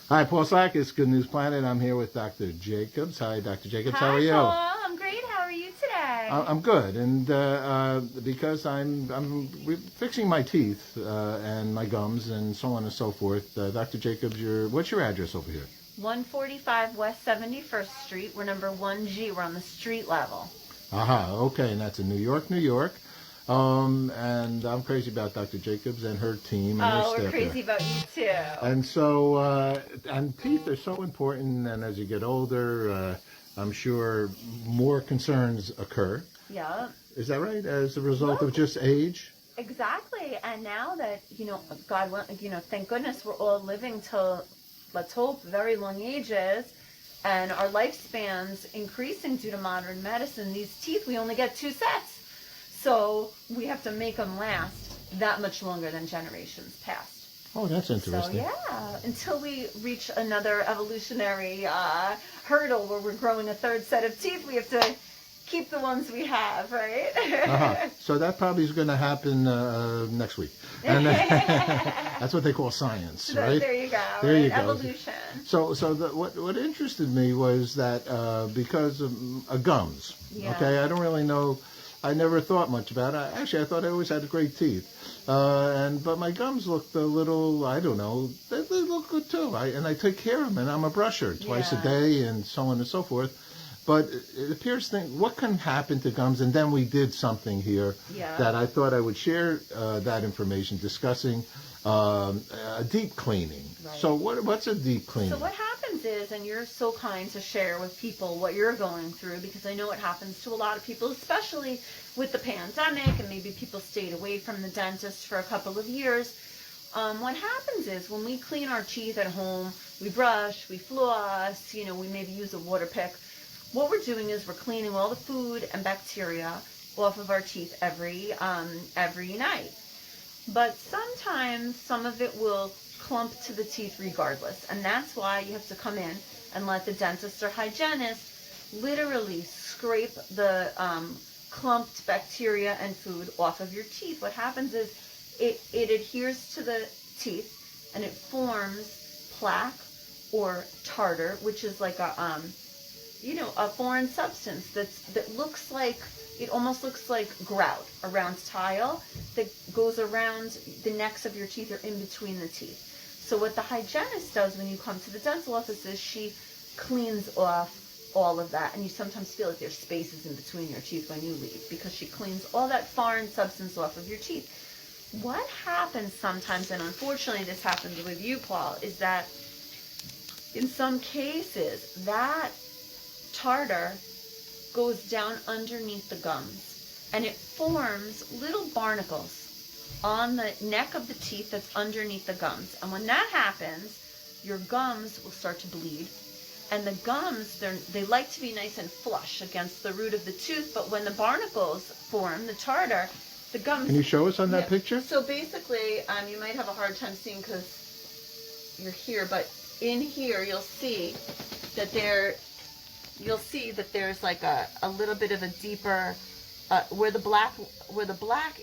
Hi, Paul Slack. It's Good News Planet. I'm here with Dr. Jacobs. Hi, Dr. Jacobs. How Hi, are you? Paul. I'm great. How are you today? I'm good, and because fixing my teeth and my gums and so on and so forth. Dr. Jacobs, what's your address over here? 145 West 71st Street. We're number 1G. We're on the street level. Aha, okay, and that's in New York, New York. And I'm crazy about Dr. Jacobs and her team and her staff. Oh, we're crazy about you too. And so, and teeth are so important, and as you get older, I'm sure more concerns occur. Yeah. Is that right? As a result of just age? Exactly. And now that, thank goodness we're all living till, let's hope, very long ages, and our lifespans increasing due to modern medicine, these teeth, we only get 2 sets. So we have to make them last that much longer than generations past. Oh, that's interesting. So yeah, until we reach another evolutionary hurdle where we're growing a 3rd set of teeth, we have to keep the ones we have, right? So that probably is going to happen next week. And that's what they call science, right? There you go. There you go. Evolution. So what interested me was that because of gums. Yeah. Okay, I don't really know. I never thought much about it. Actually, I thought I always had great teeth, but my gums looked a little, I don't know, they look good too. And I take care of them, and I'm a brusher twice a day, and so on and so forth. But it appears what can happen to gums, and then we did something here that I thought I would share that information, discussing a deep cleaning. Right. So what's a deep cleaning? So what happens is, and you're so kind to share with people what you're going through, because I know it happens to a lot of people, especially with the pandemic, and maybe people stayed away from the dentist for a couple of years. What happens is when we clean our teeth at home, we brush, we floss, we maybe use a water pick. What we're doing is we're cleaning all the food and bacteria off of our teeth every night. But sometimes some of it will clump to the teeth regardless, and that's why you have to come in and let the dentist or hygienist literally scrape the clumped bacteria and food off of your teeth. What happens is it adheres to the teeth and it forms plaque or tartar, which is like a foreign substance that looks like, it almost looks like grout, a round tile that goes around the necks of your teeth or in between the teeth. So what the hygienist does when you come to the dental office is she cleans off all of that, and you sometimes feel like there's spaces in between your teeth when you leave because she cleans all that foreign substance off of your teeth. What happens sometimes, and unfortunately this happens with you, Paul, is that in some cases that tartar goes down underneath the gums, and it forms little barnacles on the neck of the teeth that's underneath the gums. And when that happens, your gums will start to bleed. And the gums, they like to be nice and flush against the root of the tooth, but when the barnacles form, the tartar, the gums... Can you show us on that picture? So basically, you might have a hard time seeing because you're here, but in here you'll see that there's like a little bit of a deeper, where the black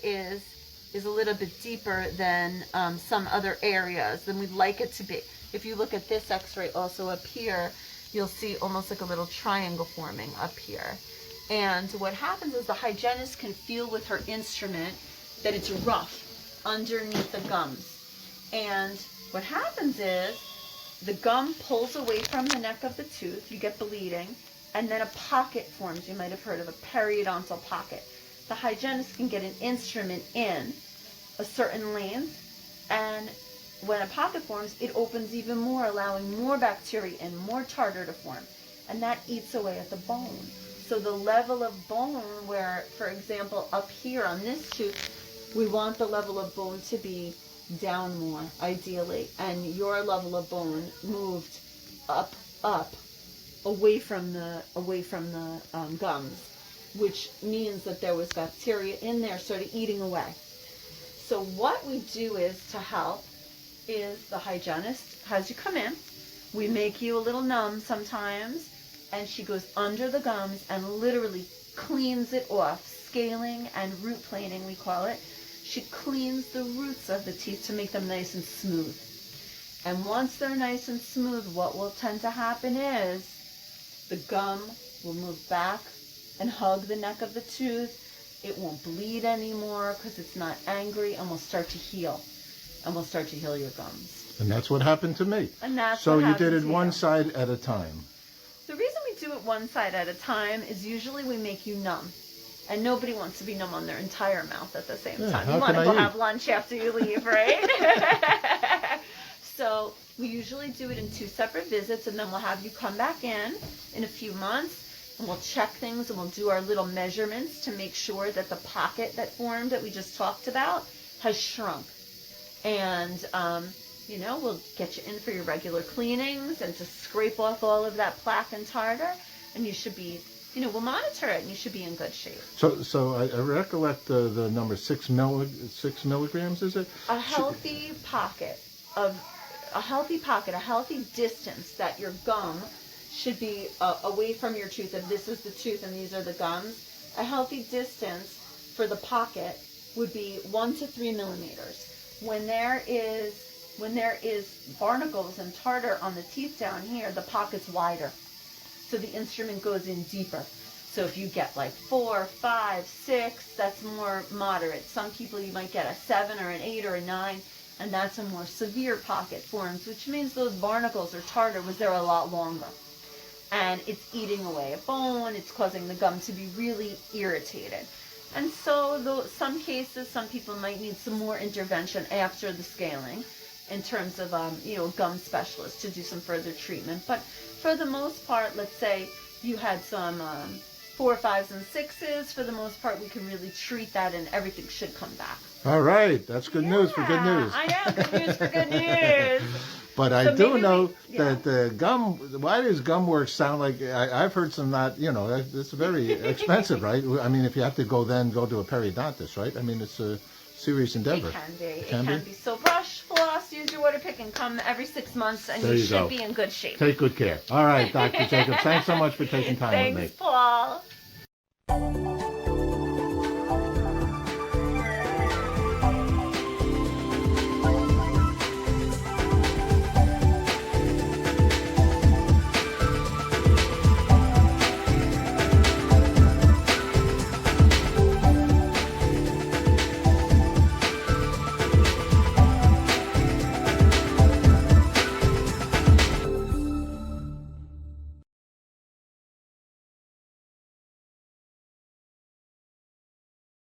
is a little bit deeper than some other areas than we'd like it to be. If you look at this x-ray also up here, you'll see almost like a little triangle forming up here. And what happens is the hygienist can feel with her instrument that it's rough underneath the gums. And what happens is the gum pulls away from the neck of the tooth, you get bleeding, and then a pocket forms. You might have heard of a periodontal pocket. The hygienist can get an instrument in a certain length, and when a pocket forms, it opens even more, allowing more bacteria and more tartar to form. And that eats away at the bone. So the level of bone where, for example, up here on this tooth, we want the level of bone to be down more, ideally. And your level of bone moved up, away from the gums, which means that there was bacteria in there sort of eating away. So what we do is to help is the hygienist has you come in, we make you a little numb sometimes, and she goes under the gums and literally cleans it off, scaling and root planing we call it. She cleans the roots of the teeth to make them nice and smooth. And once they're nice and smooth, what will tend to happen is the gum will move back and hug the neck of the tooth. It won't bleed anymore because it's not angry, and will start to heal. And will start to heal your gums. And that's what happened to me. And that's so what you did happened it to one you. side at a time. The reason we do it one side at a time is usually we make you numb. And nobody wants to be numb on their entire mouth at the same time. how You want can to I go eat? have lunch after you leave, right? So we usually do it in 2 separate visits, and then we'll have you come back in a few months, and we'll check things, and we'll do our little measurements to make sure that the pocket that formed that we just talked about has shrunk. And, we'll get you in for your regular cleanings and to scrape off all of that plaque and tartar, and you should be, we'll monitor it, and you should be in good shape. So I recollect the number 6 milligrams, is it? A healthy pocket, a healthy distance that your gum should be away from your tooth. If this is the tooth and these are the gums, a healthy distance for the pocket would be 1 to 3 millimeters. When there is barnacles and tartar on the teeth down here, the pocket's wider, so the instrument goes in deeper. So if you get like 4, 5, 6, that's more moderate. Some people you might get a 7 or an 8 or a 9, and that's a more severe pocket forms, which means those barnacles or tartar was there a lot longer. And it's eating away at bone, it's causing the gum to be really irritated. And so some cases, some people might need some more intervention after the scaling in terms of, a gum specialist to do some further treatment. But for the most part, let's say you had some 4, 5s, and 6s, for the most part, we can really treat that and everything should come back. All right. That's good news for good news. I know, good news for good news. But So I do maybe know we- that the gum, why does gum work sound like, I've heard some not, it's very expensive, right? I mean, if you have to go to a periodontist, right? I mean, it's a serious endeavor. It can be. It can can be? be. So brush, floss, use your water pick, and come every 6 months, and There you you should go. be in good shape. Take good care. All right, Dr. Jacobs, thanks so much for taking time with me. Thanks, Paul.